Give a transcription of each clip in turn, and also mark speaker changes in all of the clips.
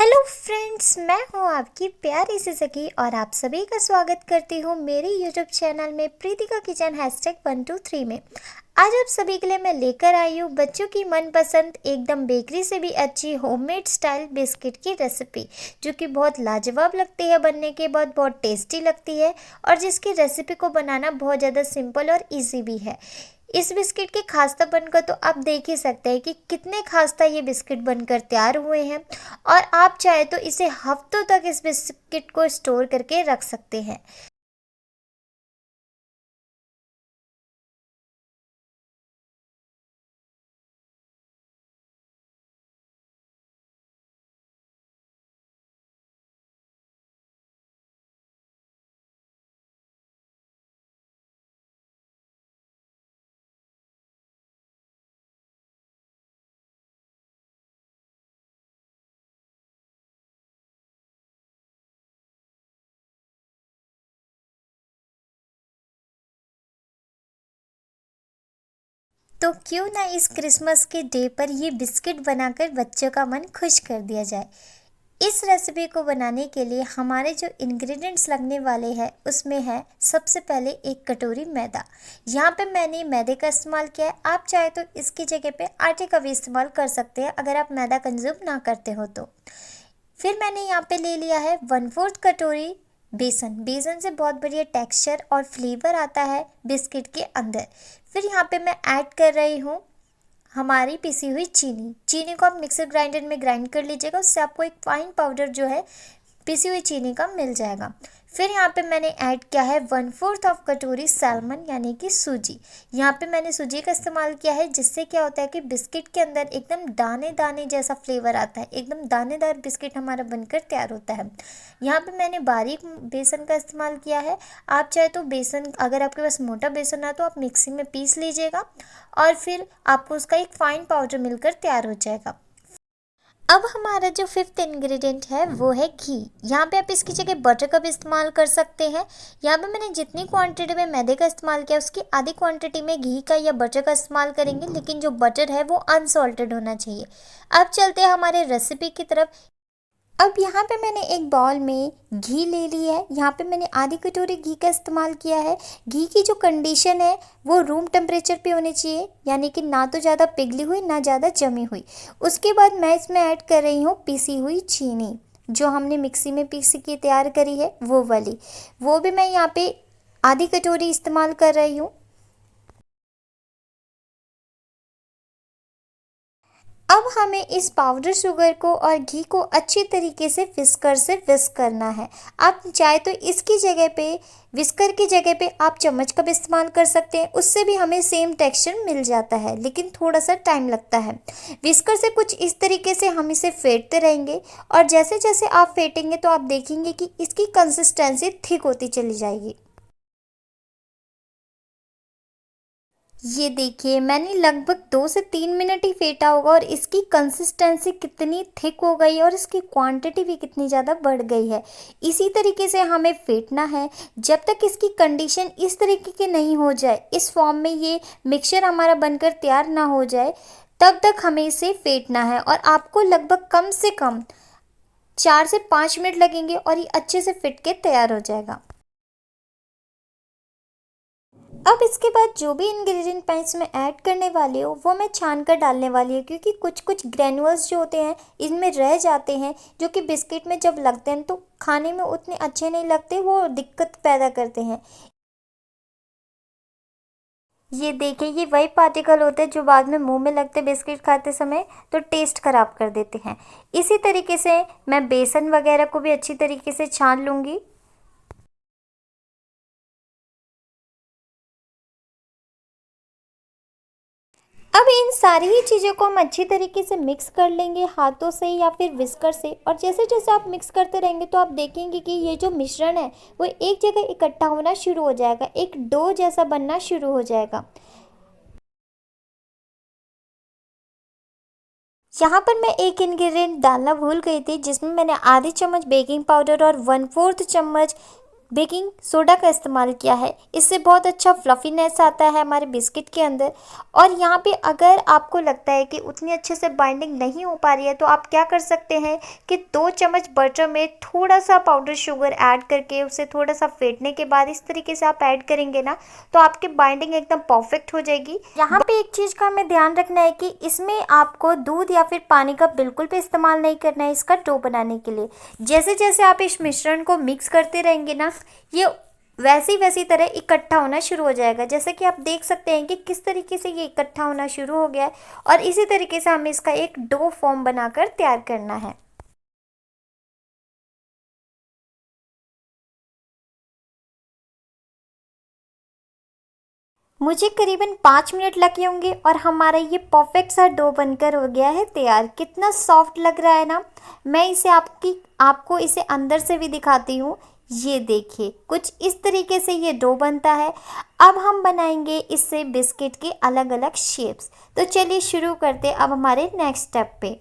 Speaker 1: Hello friends, मैं हूं आपकी प्यारी सी सखी और आप सभी का स्वागत करती हूं मेरे यूट्यूब चैनल में प्रीतिका किचन #123 में। आज आप सभी के लिए मैं लेकर आई हूं बच्चों की मनपसंद एकदम बेकरी से भी अच्छी होममेड स्टाइल बिस्किट की रेसिपी, जो कि बहुत लाजवाब लगती है बनने के बाद, बहुत टेस्टी लगती है और जिसकी रेसिपी को बनाना बहुत ज़्यादा सिंपल और इजी भी है। इस बिस्किट के खास्तापन का तो आप देख ही सकते हैं कि कितने खास्ता ये बिस्किट बनकर तैयार हुए हैं और आप चाहे तो इसे हफ्तों तक इस बिस्किट को स्टोर करके रख सकते हैं। तो क्यों ना इस क्रिसमस के डे पर ये बिस्किट बनाकर बच्चों का मन खुश कर दिया जाए। इस रेसिपी को बनाने के लिए हमारे जो इंग्रेडिएंट्स लगने वाले हैं उसमें है सबसे पहले एक कटोरी मैदा। यहाँ पे मैंने मैदे का इस्तेमाल किया है, आप चाहे तो इसकी जगह पे आटे का भी इस्तेमाल कर सकते हैं अगर आप मैदा कंज्यूम ना करते हो तो। फिर मैंने यहाँ पे ले लिया है 1/4 कटोरी बेसन। बेसन से बहुत बढ़िया टेक्सचर और फ्लेवर आता है बिस्किट के अंदर। फिर यहाँ पे मैं ऐड कर रही हूँ हमारी पिसी हुई चीनी। चीनी को आप मिक्सर ग्राइंडर में ग्राइंड कर लीजिएगा, उससे आपको एक फाइन पाउडर जो है पिसी हुई चीनी का मिल जाएगा। फिर यहाँ पे मैंने ऐड किया है 1/4 ऑफ कटोरी सैल्मन यानी कि सूजी। यहाँ पे मैंने सूजी का इस्तेमाल किया है, जिससे क्या होता है कि बिस्किट के अंदर एकदम दाने दाने जैसा फ्लेवर आता है, एकदम दानेदार बिस्किट हमारा बनकर तैयार होता है। यहाँ पे मैंने बारीक बेसन का इस्तेमाल किया है। आप चाहे तो बेसन, अगर आपके पास मोटा बेसन है तो आप मिक्सी में पीस लीजिएगा और फिर आपको उसका एक फाइन पाउडर मिलकर तैयार हो जाएगा। अब हमारा जो फिफ्थ इंग्रेडिएंट है वो है घी। यहाँ पे आप इसकी जगह बटर का भी इस्तेमाल कर सकते हैं। यहाँ पे मैंने जितनी क्वांटिटी में मैदे का इस्तेमाल किया उसकी आधी क्वांटिटी में घी का या बटर का इस्तेमाल करेंगे, लेकिन जो बटर है वो अनसॉल्टेड होना चाहिए। अब चलते हैं हमारे रेसिपी की तरफ। अब यहाँ पे मैंने एक बाउल में घी ले लिया है। यहाँ पे मैंने आधी कटोरी घी का इस्तेमाल किया है। घी की जो कंडीशन है वो रूम टेम्परेचर पे होनी चाहिए, यानी कि ना तो ज़्यादा पिघली हुई ना ज़्यादा जमी हुई। उसके बाद मैं इसमें ऐड कर रही हूँ पिसी हुई चीनी, जो हमने मिक्सी में पीस के तैयार करी है वो वाली। वो भी मैं यहाँ पे आधी कटोरी इस्तेमाल कर रही हूँ। अब हमें इस पाउडर शुगर को और घी को अच्छी तरीके से विस्कर से विस्क करना है। आप चाहे तो इसकी जगह पे, विस्कर की जगह पे आप चम्मच का भी इस्तेमाल कर सकते हैं, उससे भी हमें सेम टेक्सचर मिल जाता है, लेकिन थोड़ा सा टाइम लगता है। विस्कर से कुछ इस तरीके से हम इसे फेंटते रहेंगे और जैसे जैसे आप फेंटेंगे तो आप देखेंगे कि इसकी कंसिस्टेंसी थिक होती चली जाएगी। ये देखिए, मैंने लगभग 2 से 3 मिनट ही फेंटा होगा और इसकी कंसिस्टेंसी कितनी थिक हो गई है और इसकी क्वांटिटी भी कितनी ज़्यादा बढ़ गई है। इसी तरीके से हमें फेंटना है जब तक इसकी कंडीशन इस तरीके की नहीं हो जाए, इस फॉर्म में ये मिक्सचर हमारा बनकर तैयार ना हो जाए, तब तक हमें इसे फेंटना है। और आपको लगभग कम से कम 4 से 5 मिनट लगेंगे और ये अच्छे से फिट के तैयार हो जाएगा। अब इसके बाद जो भी इंग्रेडिएंट मैं इसमें ऐड करने वाली हूँ वो मैं छान कर डालने वाली हूँ, क्योंकि कुछ कुछ ग्रेनुअल्स जो होते हैं इनमें रह जाते हैं, जो कि बिस्किट में जब लगते हैं तो खाने में उतने अच्छे नहीं लगते, वो दिक्कत पैदा करते हैं। ये देखिए, ये वही पार्टिकल होते हैं जो बाद में मुंह में लगते बिस्किट खाते समय तो टेस्ट खराब कर देते हैं। इसी तरीके से मैं बेसन वगैरह को भी अच्छी तरीके से छान लूँगी। अब इन सारी ही चीज़ों को हम अच्छी तरीके से मिक्स कर लेंगे हाथों से या फिर विस्कर से, और जैसे जैसे आप मिक्स करते रहेंगे तो आप देखेंगे कि ये जो मिश्रण है वो एक जगह इकट्ठा होना शुरू हो जाएगा, एक डो जैसा बनना शुरू हो जाएगा। यहाँ पर मैं एक इंग्रेडिएंट डालना भूल गई थी, जिसमें मैंने आधी चम्मच बेकिंग पाउडर और 1/4 चम्मच बेकिंग सोडा का इस्तेमाल किया है। इससे बहुत अच्छा फ्लफीनेस आता है हमारे बिस्किट के अंदर। और यहाँ पे अगर आपको लगता है कि उतनी अच्छे से बाइंडिंग नहीं हो पा रही है तो आप क्या कर सकते हैं कि 2 चम्मच बटर में थोड़ा सा पाउडर शुगर ऐड करके उसे थोड़ा सा फेंटने के बाद इस तरीके से आप ऐड करेंगे ना तो आपकी बाइंडिंग एकदम परफेक्ट हो जाएगी। यहाँ पे एक चीज़ का हमें ध्यान रखना है कि इसमें आपको दूध या फिर पानी का बिल्कुल भी इस्तेमाल नहीं करना है इसका डो बनाने के लिए। जैसे जैसे आप इस मिश्रण को मिक्स करते रहेंगे ना ये वैसी तरह इकट्ठा होना शुरू हो जाएगा। जैसे कि आप देख सकते हैं कि किस तरीके से ये इकट्ठा होना शुरू हो गया है और इसी तरीके से हमें इसका एक डो फॉर्म बनाकर तैयार करना है। मुझे करीबन 5 मिनट लगे होंगे और हमारा ये परफेक्ट सा डो बनकर हो गया है तैयार। कितना सॉफ्ट लग रहा है ना। मैं इसे आपको इसे अंदर से भी दिखाती हूँ। ये देखिए कुछ इस तरीके से ये डो बनता है। अब हम बनाएंगे इससे बिस्किट के अलग अलग शेप्स। तो चलिए शुरू करते अब हमारे नेक्स्ट स्टेप पे।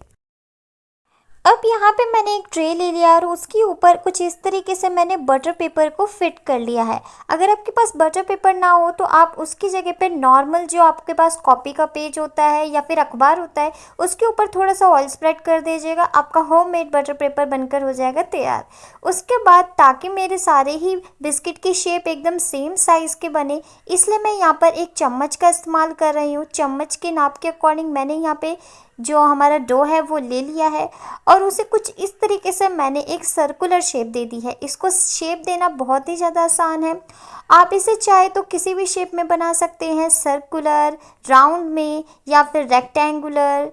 Speaker 1: अब यहाँ पे मैंने एक ट्रे ले लिया और उसके ऊपर कुछ इस तरीके से मैंने बटर पेपर को फिट कर लिया है। अगर आपके पास बटर पेपर ना हो तो आप उसकी जगह पे नॉर्मल जो आपके पास कॉपी का पेज होता है या फिर अखबार होता है उसके ऊपर थोड़ा सा ऑयल स्प्रेड कर दीजिएगा। आपका होममेड बटर पेपर बनकर हो जाएगा तैयार। उसके बाद ताकि मेरे सारे ही बिस्किट की शेप एकदम सेम साइज़ के बने इसलिए मैं यहाँ पर एक चम्मच का इस्तेमाल कर रही हूँ। चम्मच के नाप के अकॉर्डिंग मैंने यहाँ पे जो हमारा डो है वो ले लिया है और उसे कुछ इस तरीके से मैंने एक सर्कुलर शेप दे दी है। इसको शेप देना बहुत ही ज़्यादा आसान है। आप इसे चाहे तो किसी भी शेप में बना सकते हैं, सर्कुलर, राउंड में या फिर रेक्टेंगुलर,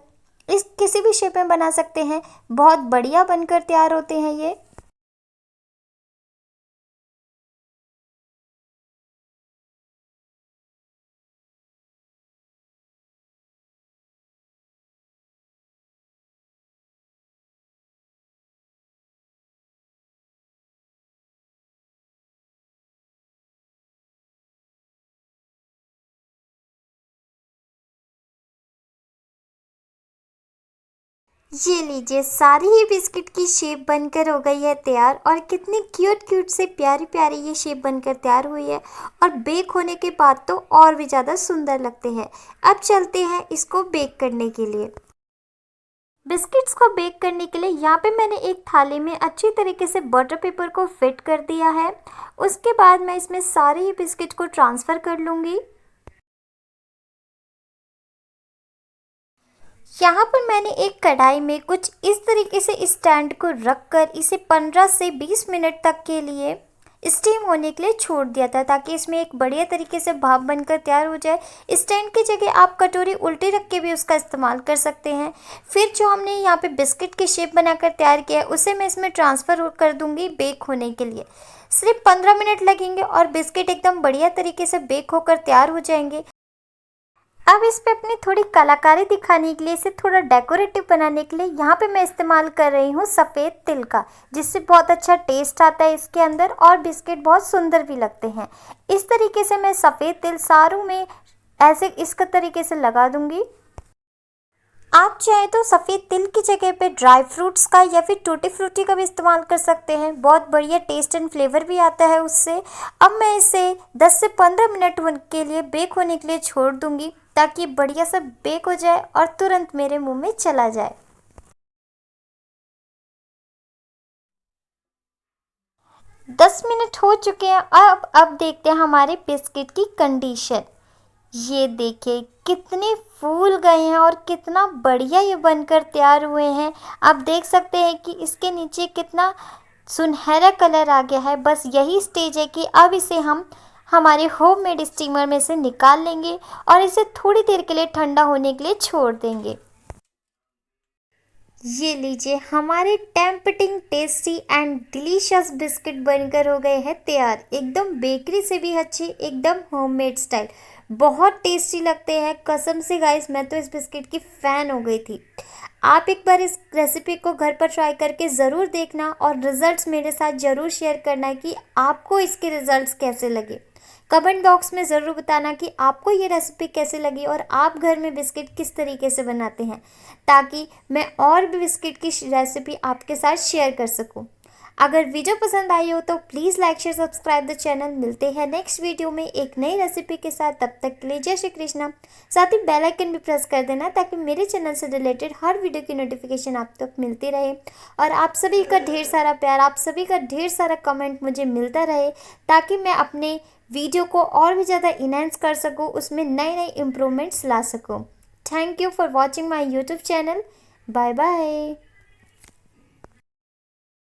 Speaker 1: इस किसी भी शेप में बना सकते हैं। बहुत बढ़िया बनकर तैयार होते हैं ये। ये लीजिए सारी ही बिस्किट की शेप बनकर हो गई है तैयार और कितनी क्यूट क्यूट से प्यारी प्यारी ये शेप बनकर तैयार हुई है और बेक होने के बाद तो और भी ज़्यादा सुंदर लगते हैं। अब चलते हैं इसको बेक करने के लिए। बिस्किट्स को बेक करने के लिए यहाँ पे मैंने एक थाली में अच्छी तरीके से बटर पेपर को फिट कर दिया है। उसके बाद मैं इसमें सारे ही बिस्किट को ट्रांसफ़र कर लूँगी। यहाँ पर मैंने एक कढ़ाई में कुछ इस तरीके से स्टैंड को रखकर इसे 15 से 20 मिनट तक के लिए स्टीम होने के लिए छोड़ दिया था ताकि इसमें एक बढ़िया तरीके से भाप बनकर तैयार हो जाए। स्टैंड की जगह आप कटोरी उल्टी रख के भी उसका इस्तेमाल कर सकते हैं। फिर जो हमने यहाँ पे बिस्किट की शेप बनाकर तैयार किया है उसे मैं इसमें ट्रांसफ़र कर दूँगी बेक होने के लिए। सिर्फ 15 मिनट लगेंगे और बिस्किट एकदम बढ़िया तरीके से बेक होकर तैयार हो जाएंगे। अब इस पे अपनी थोड़ी कलाकारी दिखाने के लिए इसे थोड़ा डेकोरेटिव बनाने के लिए यहाँ पे मैं इस्तेमाल कर रही हूँ सफ़ेद तिल का, जिससे बहुत अच्छा टेस्ट आता है इसके अंदर और बिस्किट बहुत सुंदर भी लगते हैं। इस तरीके से मैं सफ़ेद तिल सारों में ऐसे इस तरीके से लगा दूंगी। आप चाहे तो सफ़ेद तिल की जगह पे ड्राई फ्रूट्स का या फिर टूटी फ्रूटी का भी इस्तेमाल कर सकते हैं। बहुत बढ़िया टेस्ट एंड फ्लेवर भी आता है उससे। अब मैं इसे 10 से 15 मिनट के लिए बेक होने के लिए छोड़ दूंगी ताकि बढ़िया से बेक हो जाए और तुरंत मेरे मुंह में चला जाए। 10 मिनट हो चुके हैं। अब देखते हैं हमारे बिस्किट की कंडीशन। ये देखिए कितने फूल गए हैं और कितना बढ़िया ये बनकर तैयार हुए हैं। आप देख सकते हैं कि इसके नीचे कितना सुनहरा कलर आ गया है। बस यही स्टेज है कि अब इसे हम हमारे होममेड स्टीमर में से निकाल लेंगे और इसे थोड़ी देर के लिए ठंडा होने के लिए छोड़ देंगे। ये लीजिए हमारे tempting tasty and delicious biscuit बनकर हो गए हैं तैयार। एकदम बेकरी से भी अच्छे, एकदम होममेड स्टाइल, बहुत टेस्टी लगते हैं। कसम से गाइस मैं तो इस बिस्किट की फ़ैन हो गई थी। आप एक बार इस रेसिपी को घर पर ट्राई करके ज़रूर देखना और रिज़ल्ट्स मेरे साथ ज़रूर शेयर करना कि आपको इसके रिज़ल्ट्स कैसे लगे। कमेंट बॉक्स में ज़रूर बताना कि आपको ये रेसिपी कैसे लगी और आप घर में बिस्किट किस तरीके से बनाते हैं, ताकि मैं और भी बिस्किट की रेसिपी आपके साथ शेयर कर सकूं। अगर वीडियो पसंद आई हो तो please like share subscribe the channel. मिलते हैं नेक्स्ट वीडियो में एक नई रेसिपी के साथ। तब तक के लिए जय श्री कृष्णा। साथ ही बेल आइकन भी प्रेस कर देना ताकि मेरे चैनल से रिलेटेड हर वीडियो की नोटिफिकेशन आप तक मिलती रहे। और आप सभी का ढेर सारा प्यार, आप सभी का ढेर सारा कमेंट मुझे मिलता रहे ताकि मैं अपने वीडियो को और भी ज़्यादा इनहेंस कर सकूँ, उसमें नए नए इम्प्रूवमेंट्स ला सकूँ। Thank you for watching my YouTube channel. Bye bye.